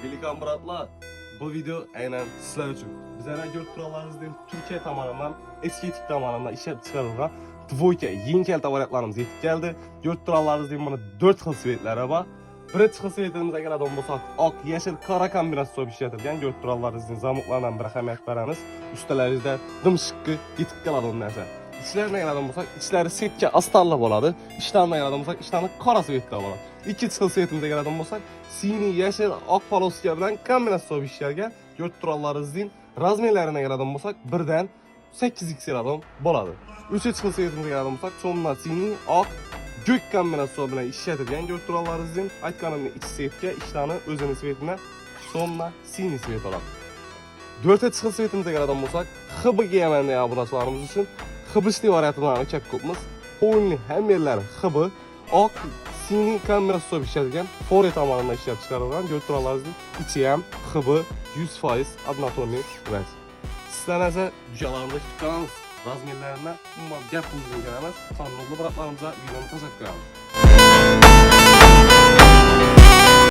Pelikan bratlar, bu video aynen sizler için. Bizlere görüp kurallarımızdan Türkiye tomonidan, estetik tomonidan ishlab chiqarilgan dvoyka yengil tovarlarimiz yetib keldi. Görüp kurallarımızdan mana 4 xil svetlari bor. Birinchi xil svetimizga keladigan bo'lsak, oq, yashil, qora kombinatsiya ishlatilgan görüp kurallarımızdan zamoklardan bir ahamiyat beramiz. Ustalaringizda dimshiqqa yetib keladigan narsa. İçlerine keladigan bo'lsak, ichlari setga astarli bo'ladi. Ishlarına keladigan bo'lsak, ishlarni qora svetda bo'ladi. İkinci xil svetimizga keladigan bo'lsak, siniy, yashil, oq poloska bilan kombinatsiya ishlarga görüp kurallarımızdan razmerlarına keladigan bo'lsak, birdan 8xl bo'ladi. Üçüncü xil svetimizga keladigan bo'lsak, cho'mlar siniy, oq, gök kombinatsiya bilan ishlatilgan görüp kurallarımızdan aytganimdek ichi svetga, ishlarni o'zini svetini cho'mlar siniy svet oladi. Dördüncü xil svetimizga keladigan bo'lsak, HBG degan obunachilarimiz uchun hibisli variantlarni chak ko'pmiz. Hovlining ham yerlari hib, oq, siniy kombinatsiya ishlatilgan Fore tomonidan ishlab chiqarilgan görüp kurallarımızdan ichi ham hib 100% однотонный rang. Sizlarga esa jujalarimizni kutib qolamiz. Razmerlarini umuman gap qilib emas, sonli bratlarimizga videoni tashakkür qilamiz.